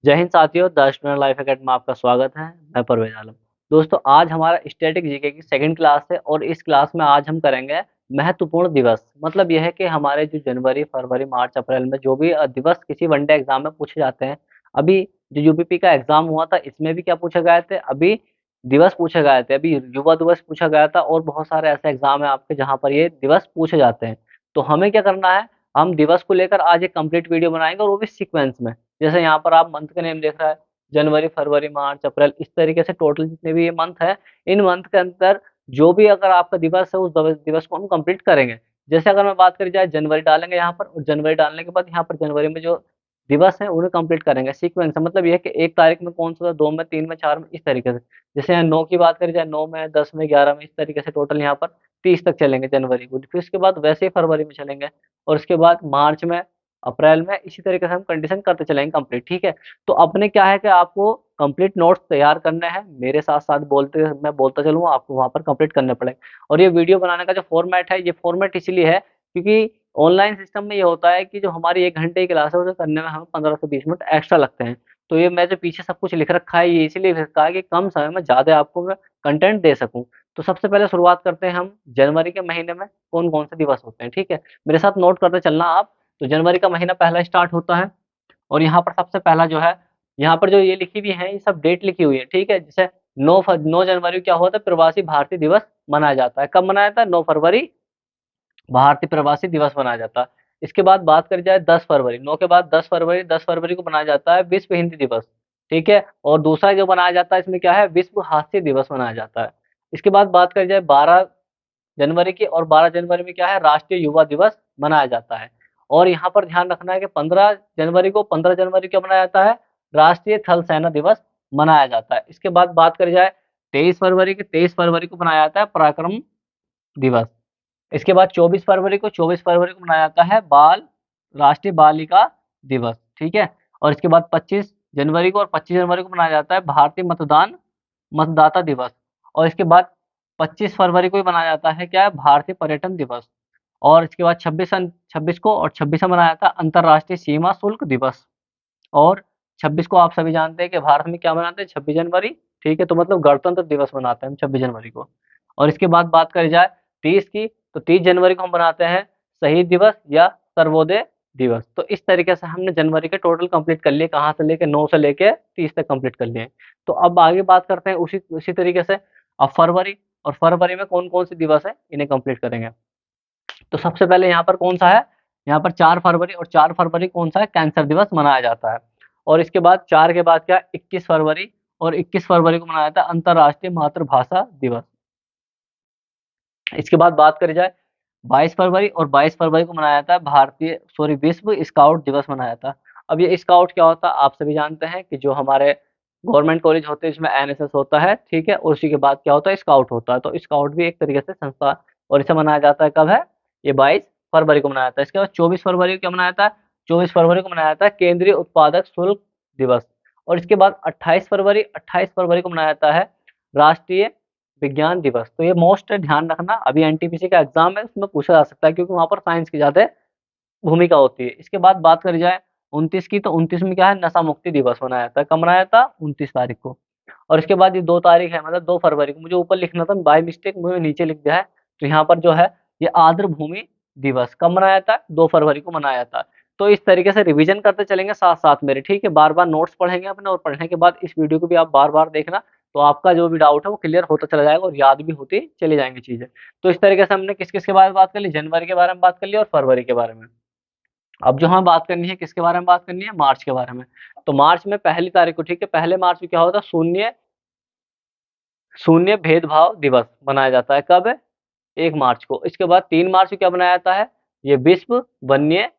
जय हिंद साथियों, the student life academy में आपका स्वागत है। मैं परवेज आलम। दोस्तों, आज हमारा स्टैटिक जीके की सेकंड क्लास है और इस क्लास में आज हम करेंगे महत्वपूर्ण दिवस। मतलब यह है कि हमारे जो जनवरी, फरवरी, मार्च, अप्रैल में जो भी दिवस किसी वनडे एग्जाम में पूछे जाते हैं। अभी जो यूपीपी का एग्जाम हुआ था, इसमें भी क्या पूछे गए थे? अभी दिवस पूछे गए थे। अभी युवा दिवस पूछा गया था और बहुत सारे ऐसे एग्जाम है आपके जहाँ पर ये दिवस पूछे जाते हैं। तो हमें क्या करना है, हम दिवस को लेकर आज एक कंप्लीट वीडियो बनाएंगे और वो भी सीक्वेंस में। जैसे यहाँ पर आप मंथ का नेम देख रहा है, जनवरी, फरवरी, मार्च, अप्रैल, इस तरीके से टोटल जितने भी ये मंथ है, इन मंथ के अंदर जो भी अगर आपका दिवस है, उस दिवस को हम कंप्लीट करेंगे। जैसे अगर मैं बात करी जाए, जनवरी डालेंगे यहाँ पर और जनवरी डालने के बाद यहाँ पर जनवरी में जो दिवस है उन्हें कंप्लीट करेंगे सीक्वेंस से। मतलब ये है कि 1 तारीख में कौन सा था, 2 में, 3 में, 4 में, इस तरीके से। जैसे यहाँ 9 की बात करी जाए, 9 में, 10 में, 11 में, इस तरीके से टोटल यहाँ पर 30 तक चलेंगे जनवरी को। फिर उसके बाद वैसे ही फरवरी में चलेंगे और उसके बाद मार्च में, अप्रैल में, इसी तरीके से हम कंडीशन करते चलेंगे कंप्लीट। ठीक है? तो अपने क्या है कि आपको कंप्लीट नोट्स तैयार करने हैं, मेरे साथ साथ बोलते मैं बोलता चलूंगा, आपको वहां पर कंप्लीट करने पड़ेंगे। और ये वीडियो बनाने का जो फॉर्मेट है, ये फॉर्मेट इसलिए है क्योंकि ऑनलाइन सिस्टम में ये होता है कि जो हमारी 1 घंटे की क्लास है उसे करने में हमें 15 से 20 मिनट एक्स्ट्रा लगते हैं। तो ये मैं जो पीछे सब कुछ लिख रखा है, ये इसीलिए लिख रखा है कि कम समय में ज्यादा आपको मैं कंटेंट दे सकूं। तो सबसे पहले शुरुआत करते हैं हम जनवरी के महीने में कौन कौन से दिवस होते हैं। ठीक है? मेरे साथ नोट करते चलना आप। तो जनवरी का महीना पहला स्टार्ट होता है और यहाँ पर सबसे पहला जो है, यहाँ पर जो ये लिखी हुई है, ये सब डेट लिखी हुई है। ठीक है? जैसे 9 जनवरी को क्या होता है, प्रवासी भारतीय दिवस मनाया जाता है। कब मनाया जाता है? 9 फरवरी भारतीय प्रवासी दिवस मनाया जाता है। इसके बाद बात करी जाए 10 फरवरी, 9 के बाद 10 फरवरी, 10 फरवरी को मनाया जाता है विश्व हिंदी दिवस। ठीक है? और दूसरा जो मनाया जाता है इसमें क्या है, विश्व हास्य दिवस मनाया जाता है। इसके बाद बात करी जाए 12 जनवरी की, और 12 जनवरी में क्या है, राष्ट्रीय युवा दिवस मनाया जाता है। और यहाँ पर ध्यान रखना है कि 15 जनवरी को मनाया जाता है, राष्ट्रीय थल सेना दिवस मनाया जाता है। इसके बाद बात करी जाए 23 फरवरी को मनाया जाता है पराक्रम दिवस। इसके बाद 24 फरवरी को मनाया जाता है राष्ट्रीय बालिका दिवस। ठीक है? और इसके बाद 25 जनवरी को और 25 जनवरी को मनाया जाता है भारतीय मतदाता दिवस। और इसके बाद 25 फरवरी को ही मनाया जाता है क्या है, भारतीय पर्यटन दिवस। और इसके बाद 26 को और 26 में मनाया जाता है अंतर्राष्ट्रीय सीमा शुल्क दिवस। और 26 को आप सभी जानते हैं कि भारत में क्या मनाते हैं, 26 जनवरी। ठीक है? तो मतलब गणतंत्र दिवस मनाते हैं हम 26 जनवरी को। और इसके बाद बात करी जाए 30 की, तो 30 जनवरी को हम मनाते हैं शहीद दिवस या सर्वोदय दिवस। तो इस तरीके से हमने जनवरी के टोटल कंप्लीट कर लिए, कहाँ से लेके 9 से लेके 30 तक कंप्लीट कर लिए। तो अब आगे बात करते हैं उसी उसी तरीके से। अब फरवरी, और फरवरी में कौन कौन से दिवस है इन्हें कंप्लीट करेंगे। तो सबसे पहले यहाँ पर कौन सा है, यहाँ पर 4 फरवरी, और 4 फरवरी कौन सा है, कैंसर दिवस मनाया जाता है। और इसके बाद 4 के बाद क्या, 21 फरवरी, और 21 फरवरी को मनाया जाता है अंतर्राष्ट्रीय मातृभाषा दिवस। इसके बाद बात करी जाए 22 फरवरी, और 22 फरवरी को मनाया जाता है विश्व स्काउट दिवस मनाया जाता है। अब ये स्काउट क्या होता है, आप सभी जानते हैं कि जो हमारे गवर्नमेंट कॉलेज होते हैं इसमें एनएसएस होता है। ठीक है? और उसी के बाद क्या होता है, स्काउट होता है। तो स्काउट भी एक तरीके से संस्था, और इसे मनाया जाता है कब है, ये 22 फरवरी को मनाया जाता है। इसके बाद 24 फरवरी को क्या मनाया जाता है, 24 फरवरी को मनाया जाता है केंद्रीय उत्पादक शुल्क दिवस। और इसके बाद 28 फरवरी को मनाया जाता है राष्ट्रीय विज्ञान दिवस। तो ये मोस्ट ध्यान रखना, अभी एनटीपीसी का एग्जाम है, उसमें पूछा जा सकता है क्योंकि वहां पर साइंस की ज्यादा भूमिका होती है। इसके बाद बात करी जाए 29 की, तो 29 में क्या है, नशा मुक्ति दिवस मनाया जाता है। कब मनाया जाता है, 29 तारीख को। और इसके बाद ये 2 तारीख है, मतलब 2 फरवरी को, मुझे ऊपर लिखना था बाय मिस्टेक, मुझे नीचे लिख दिया है। तो यहाँ पर जो है, ये आर्द्र भूमि दिवस कब मनाया जाता है, 2 फरवरी को मनाया जाता है। तो इस तरीके से रिवीजन करते चलेंगे साथ साथ मेरे। ठीक है? बार बार नोट्स पढ़ेंगे अपने, और पढ़ने के बाद इस वीडियो को भी आप बार बार देखना। तो आपका जो भी डाउट है वो क्लियर होता चला जाएगा और याद भी होती चली जाएंगी चीजें। तो इस तरीके से हमने किस किस के बारे में बात कर ली, जनवरी के बारे में बात कर ली और फरवरी के बारे में। अब जो हमें बात करनी है, किसके बारे में बात करनी है, मार्च के बारे में। तो मार्च में पहली तारीख को, ठीक है, पहले मार्च को क्या होता है, शून्य शून्य भेदभाव दिवस मनाया जाता है। कब है, 1 मार्च को। इसके बाद 3 मार्च को क्या मनाया जाता है, ये विश्व वन्य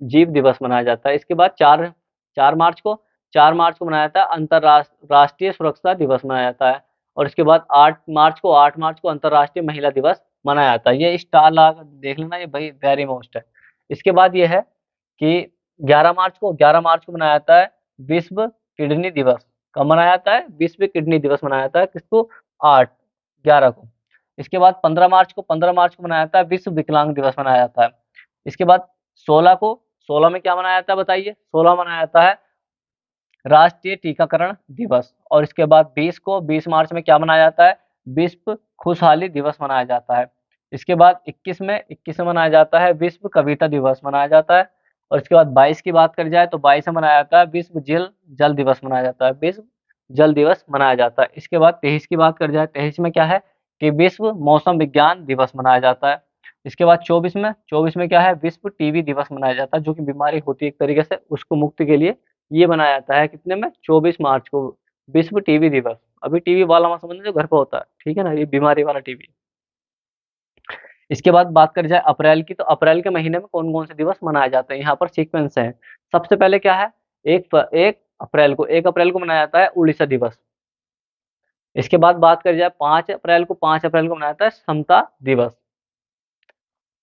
जीव दिवस मनाया जाता है। इसके बाद चार मार्च को 4 मार्च को मनाया जाता है राष्ट्रीय सुरक्षा दिवस मनाया जाता है। और इसके बाद 8 मार्च को अंतर्राष्ट्रीय महिला दिवस मनाया जाता है। ये स्टार लगा देख लेना, ये भाई वेरी मोस्ट है। इसके बाद ये है कि 11 मार्च को मनाया जाता है विश्व किडनी दिवस। कब मनाया जाता है, विश्व किडनी दिवस मनाया जाता है, किसको, 8/11 को। इसके बाद 15 मार्च को मनाया जाता है विश्व विकलांग दिवस मनाया जाता है। इसके बाद 16 में क्या मनाया जाता है बताइए, 16 मनाया जाता है राष्ट्रीय टीकाकरण दिवस। और इसके बाद 20 मार्च में क्या मनाया जाता है, विश्व खुशहाली दिवस मनाया जाता है। इसके बाद 21 में मनाया जाता है विश्व कविता दिवस मनाया जाता है। और इसके बाद 22 की बात करी जाए तो 22 में मनाया जाता है विश्व जल जल दिवस मनाया जाता है, विश्व जल दिवस मनाया जाता है। इसके बाद 23 की बात करी जाए, 23 में क्या है कि विश्व मौसम विज्ञान दिवस मनाया जाता है। इसके बाद 24 में क्या है, विश्व टीबी दिवस मनाया जाता है, जो कि बीमारी होती है एक तरीके से, उसको मुक्ति के लिए ये बनाया जाता है कितने में, 24 मार्च को, विश्व टीबी दिवस। अभी टीबी वाला मत समझना जो घर पे होता है, ठीक है ना, ये बीमारी वाला टीबी। इसके बाद बात करी जाए अप्रैल की, तो अप्रैल के महीने में कौन-कौन से दिवस मनाए जाते हैं, यहाँ पर सीक्वेंस है। सबसे पहले क्या है, 1 अप्रैल को मनाया जाता है उड़ीसा दिवस। इसके बाद बात करी जाए 5 अप्रैल को मनाया जाता है समता दिवस।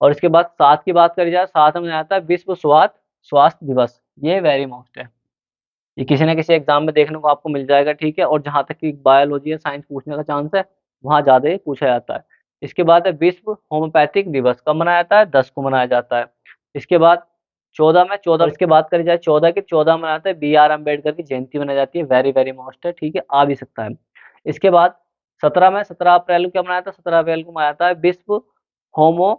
और इसके बाद 7 की बात करी जाए, 7 में मनाया जाता है विश्व स्वास्थ्य दिवस। ये वेरी मोस्ट है, ये किसी न किसी एग्जाम में देखने को आपको मिल जाएगा, ठीक है। और जहाँ तक कि बायोलॉजी या साइंस पूछने का चांस है, वहाँ ज़्यादा ही पूछा जाता है। इसके बाद है विश्व होम्योपैथिक दिवस, कब मनाया जाता है, 10 को मनाया जाता है। इसके बाद 14 इसके बात करी जाए 14 की, 14 मनाया जाता है बी.आर. अम्बेडकर की जयंती मनाई जाती है, वेरी वेरी मोस्ट है, ठीक है, आ भी सकता है। इसके बाद 17 अप्रैल को क्या मनाया था, 17 अप्रैल को मनाया था विश्व होमो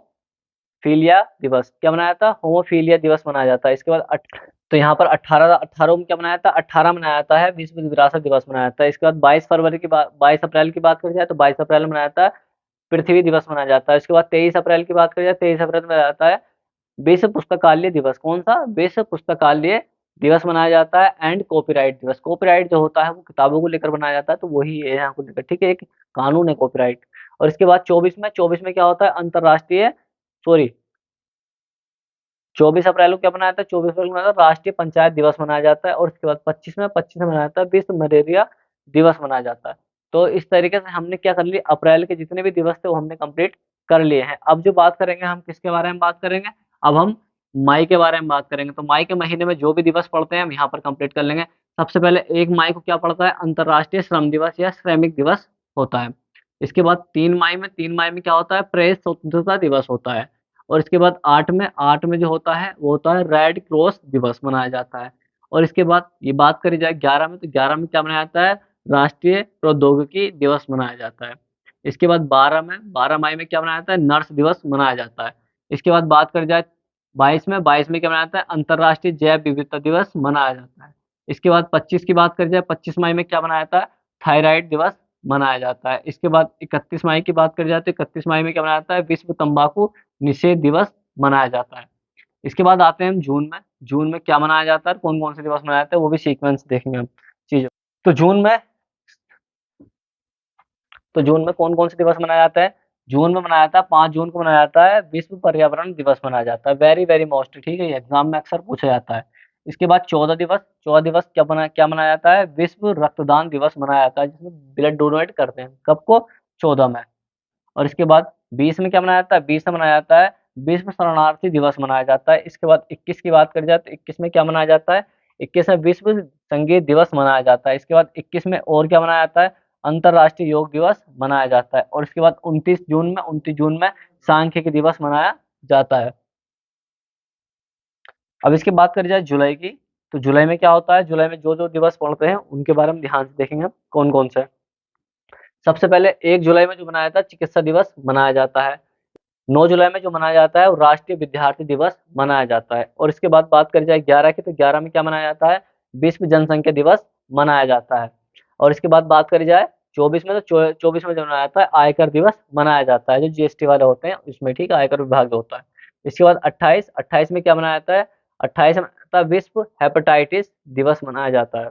फीलिया दिवस। क्या मनाया था, होमोफीलिया दिवस मनाया जाता है। इसके बाद तो यहाँ पर 18 में क्या मनाया था, 18 मनाया जाता है विश्व विरासत दिवस मनाया जाता है। इसके बाद 22 अप्रैल की बात करी जाए तो 22 अप्रैल में मनाया जाता है पृथ्वी दिवस मनाया जाता है। इसके बाद 23 अप्रैल की बात करी जाए, 23 अप्रैल में मनाया जाता है विश्व पुस्तकालय दिवस। कौन सा, विश्व पुस्तकालय दिवस मनाया जाता है। एंड कॉपीराइट दिवस, कॉपीराइट जो होता है वो किताबों को लेकर बनाया जाता है, तो वही है यहाँ को लेकर, ठीक है, एक कानून है कॉपीराइट। और इसके बाद 24 में क्या होता है, अंतरराष्ट्रीय सॉरी 24 अप्रैल को क्या मनाया जाता है, 24 अप्रैल को मनाया जाता है राष्ट्रीय पंचायत दिवस मनाया जाता है। और उसके बाद 25 में मनाया जाता है विश्व मलेरिया दिवस मनाया जाता है। तो इस तरीके से हमने क्या कर लिया, अप्रैल के जितने भी दिवस थे वो हमने कंप्लीट कर लिए हैं। अब जो बात करेंगे हम किसके बारे में बात करेंगे, अब हम मई के बारे में बात करेंगे। तो मई के महीने में जो भी दिवस पड़ते हैं हम यहाँ पर कंप्लीट कर लेंगे। सबसे पहले 1 मई को क्या पड़ता है, अंतर्राष्ट्रीय श्रम दिवस या श्रमिक दिवस होता है। इसके बाद 3 मई में क्या होता है, प्रेस स्वतंत्रता दिवस होता है। और इसके बाद 8 में जो होता है वो होता है रेड क्रॉस दिवस मनाया जाता है। और इसके बाद ये बात करी जाए 11 में, तो 11 में क्या मनाया जाता है, राष्ट्रीय प्रौद्योगिकी दिवस मनाया जाता है। इसके बाद 12 मई में क्या मनाया जाता है, नर्स दिवस मनाया जाता है। इसके बाद बात करी जाए 22 में क्या मनाया जाता है, अंतर्राष्ट्रीय जैव विविधता दिवस मनाया जाता है। इसके बाद 25 की बात करी जाए, 25 मई में क्या मनाया जाता है, थायराइड दिवस मनाया जाता है। इसके बाद 31 मई की बात करी जाए तो 31 मई में क्या मनाया जाता है, विश्व तंबाकू निषेध दिवस मनाया जाता है। इसके बाद आते हैं हम जून में क्या मनाया जाता है, कौन-कौन से दिवस मनाए जाते हैं, वो भी सीक्वेंस देखेंगे हम चीज़ों। तो जून में कौन-कौन से दिवस मनाया जाता है, जून में मनाया जाता है 5 जून को मनाया जाता है विश्व पर्यावरण दिवस मनाया जाता है, वेरी वेरी मोस्ट, ठीक है, ये एग्ज़ाम में अक्सर पूछा जाता है। इसके बाद 14 दिवस क्या मनाया जाता है, विश्व रक्तदान दिवस मनाया जाता है, जिसमें ब्लड डोनेट करते हैं, कब को, 14 में। और इसके बाद 20 में क्या मनाया जाता है, 20 में मनाया जाता है विश्व शरणार्थी दिवस मनाया जाता है। इसके बाद 21 की बात करी जाए तो 21 में क्या मनाया जाता है, 21 में विश्व संगीत दिवस मनाया जाता है। इसके बाद 21 में और क्या मनाया जाता है, अंतर्राष्ट्रीय योग दिवस मनाया जाता है। और इसके बाद 29 जून में सांख्यिकी दिवस मनाया जाता है। अब इसकी बात करी जाए जुलाई की, तो जुलाई में क्या होता है, जुलाई में जो-जो दिवस पड़ते हैं उनके बारे में ध्यान से देखेंगे हम कौन-कौन से हैं। सबसे पहले 1 जुलाई में जो मनाया जाता है चिकित्सा दिवस मनाया जाता है। 9 जुलाई में जो मनाया जाता है वो राष्ट्रीय विद्यार्थी दिवस मनाया जाता है। और इसके बाद बात करी जाए 11 की, तो 11 में क्या मनाया जाता है, विश्व जनसंख्या दिवस मनाया जाता है। और इसके बाद बात करी जाए 24 में, तो 24 में जो मनाया जाता है आयकर दिवस मनाया जाता है, जो जीएसटी वाले होते हैं उसमें, ठीक है, आयकर विभाग जो होता है। इसके बाद 28 में क्या मनाया जाता है, 28 में मनाया जाता है विश्व हेपेटाइटिस दिवस मनाया जाता है।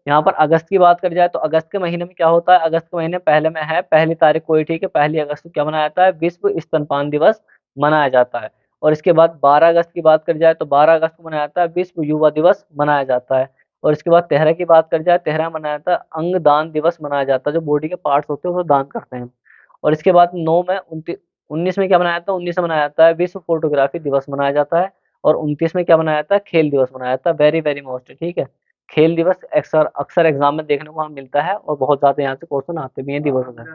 यहाँ पर अगस्त की बात करी जाए तो अगस्त के महीने में क्या होता है, अगस्त के महीने पहले में है, पहली तारीख को ही, ठीक है, 1 अगस्त को क्या मनाया जाता है, विश्व स्तनपान दिवस मनाया जाता है। और इसके बाद 12 अगस्त की बात करी जाए तो 12 अगस्त को मनाया जाता है विश्व युवा दिवस मनाया जाता है। और इसके बाद 13 की बात करी जाए, 13 मनाया जाता है अंग दान दिवस मनाया जाता है, जो बॉडी के पार्ट्स होते हैं वो दान करते हैं। और इसके बाद 9 में 19 में क्या मनाया जाता है, 19 में मनाया जाता है विश्व फोटोग्राफी दिवस मनाया जाता है। और 29 में क्या मनाया जाता है, खेल दिवस मनाया जाता है, वेरी वेरी मोस्ट, ठीक है। खेल दिवस अक्सर अक्सर एग्जाम में देखने को हमें मिलता है और बहुत ज़्यादा यहाँ से क्वेश्चन आते भी हैं दिवसों में।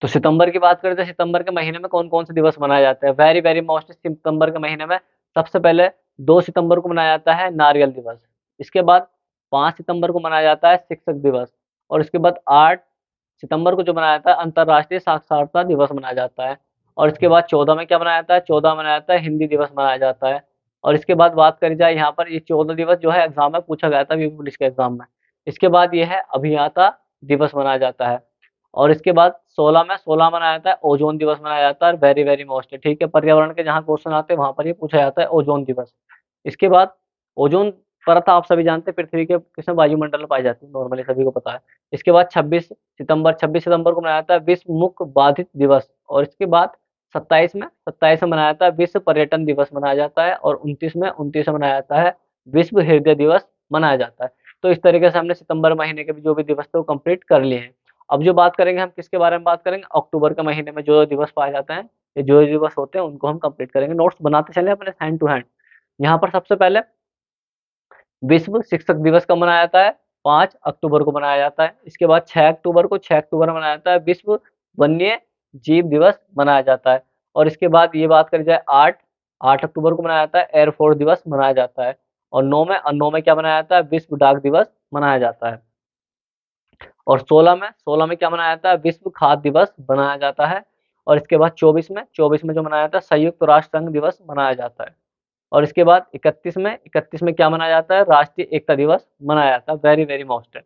तो सितंबर की बात करें तो सितंबर के महीने में कौन-कौन से दिवस मनाए जाते हैं, वेरी वेरी मोस्ट, सितंबर के महीने में सबसे पहले 2 सितंबर को मनाया जाता है नारियल दिवस। इसके बाद 5 सितंबर को मनाया जाता है शिक्षक दिवस, और इसके बाद 8 सितंबर को जो मनाया जाता है अंतर्राष्ट्रीय साक्षरता दिवस मनाया जाता है। और इसके बाद 14 में क्या मनाया जाता है, 14 मनाया जाता है हिंदी दिवस मनाया जाता है। और इसके बाद बात करी जाए यहाँ पर, ये 14 दिवस जो है एग्जाम में पूछा गया था अभी पुलिस के एग्जाम में। इसके बाद ये है अभियंता दिवस मनाया जाता है। और इसके बाद 16 मनाया जाता है ओजोन दिवस मनाया जाता है, वेरी वेरी मोस्ट, ठीक है, पर्यावरण के जहाँ क्वेश्चन आते हैं वहां पर ये पूछा जाता है ओजोन दिवस। इसके बाद ओजोन परत आप सभी जानते हैं पृथ्वी के किसमें, वायुमंडल में पाई जाती है, नॉर्मली सभी को पता है। इसके बाद 26 सितंबर को मनाया जाता है विश्व मुख बाधित दिवस। और इसके बाद 27 में मनाया जाता है विश्व पर्यटन दिवस मनाया जाता है। और 29 में मनाया जाता है विश्व हृदय दिवस मनाया जाता है। तो इस तरीके से हमने सितंबर महीने के भी जो भी दिवस थे वो कंप्लीट कर लिए हैं। अब जो बात करेंगे हम किसके बारे में बात करेंगे, अक्टूबर के महीने में जो दिवस पाए जाते हैं, ये जो दिवस होते हैं उनको हम कंप्लीट करेंगे। नोट्स बनाते चले अपने हैंड टू हैंड। यहाँ पर सबसे पहले विश्व शिक्षक दिवस कब मनाया जाता है, 5 अक्टूबर को मनाया जाता है। इसके बाद 6 अक्टूबर मनाया जाता है विश्व वन्य जीव दिवस मनाया जाता है। और इसके बाद ये बात करी जाए 8 अक्टूबर को मनाया जाता है एयरफोर्स दिवस मनाया जाता है। और 9 में क्या मनाया जाता है, विश्व डाक दिवस मनाया जाता है। और 16 में क्या मनाया जाता है, विश्व खाद्य दिवस मनाया जाता है। और इसके बाद 24 में जो मनाया जाता है संयुक्त राष्ट्र संघ दिवस मनाया जाता है। और इसके बाद 31 में क्या मनाया जाता है, राष्ट्रीय एकता दिवस मनाया जाता है, वेरी वेरी मोस्ट।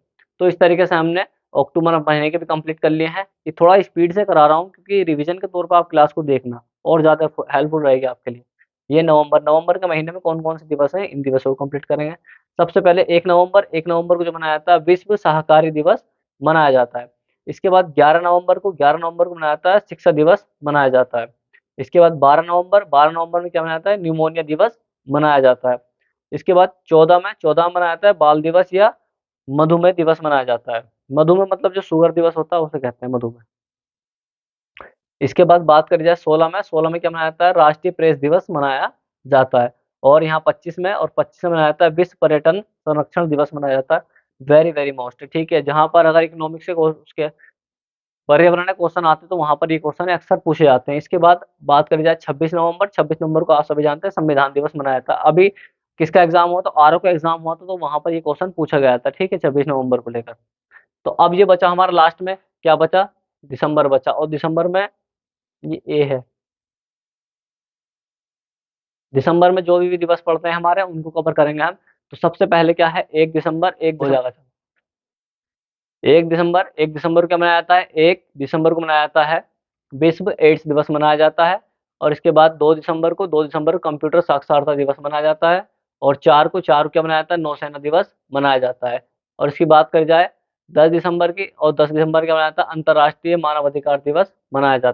तो इस तरीके से हमने अक्टूबर महीने के भी कंप्लीट कर लिए हैं। ये थोड़ा स्पीड से करा रहा हूँ क्योंकि रिवीजन के तौर पर आप क्लास को देखना और ज़्यादा हेल्पफुल रहेगी आपके लिए। ये नवंबर के महीने में कौन-कौन से दिवस हैं, इन दिवसों को कंप्लीट करेंगे। सबसे पहले 1 नवंबर को जो मनाया जाता है विश्व सहकारी दिवस मनाया जाता है। इसके बाद 11 नवंबर को मनाया जाता है शिक्षा दिवस मनाया जाता है। इसके बाद 12 नवंबर में क्या मनाया जाता है, न्यूमोनिया दिवस मनाया जाता है। इसके बाद 14 में मनाया जाता है बाल दिवस या मधुमेह दिवस मनाया जाता है। मधुमेह मतलब जो शुगर दिवस होता है उसे कहते हैं मधुमेह। इसके बाद बात करी जाए 16 में क्या मनाया जाता है, राष्ट्रीय प्रेस दिवस मनाया जाता है। और यहाँ 25 में मनाया जाता है विश्व पर्यटन संरक्षण दिवस मनाया जाता है, वेरी वेरी मोस्ट, ठीक है। जहाँ पर अगर इकोनॉमिक्स के उसके पर्यावरण के क्वेश्चन आते हैं तो वहाँ पर ये क्वेश्चन अक्सर पूछे जाते हैं। इसके बाद बात करी जाए 26 नवंबर को आप सभी जानते हैं संविधान दिवस मनाया था। अभी किसका एग्जाम हुआ, तो आरओ का एग्जाम हुआ था, तो वहाँ पर ये क्वेश्चन पूछा गया था, ठीक है, 26 नवंबर को लेकर। तो अब ये बचा हमारा लास्ट में क्या बचा, दिसंबर बचा। और दिसंबर में ये ए है, दिसंबर में जो भी दिवस पड़ते हैं हमारे उनको कवर करेंगे हम। तो सबसे पहले क्या है, 1 दिसंबर, हो जाएगा। 1 दिसंबर को क्या मनाया जाता है, 1 दिसंबर को मनाया जाता है विश्व एड्स दिवस मनाया जाता है। और इसके बाद 2 दिसंबर को कंप्यूटर साक्षरता दिवस मनाया जाता है। और 4 को क्या मनाया जाता है, नौसेना दिवस मनाया जाता है। और इसकी बात करी जाए 10 दिसंबर की, और 10 दिसंबर क्या मनाया जाता है, अंतर्राष्ट्रीय मानवाधिकार दिवस मनाया जाता है।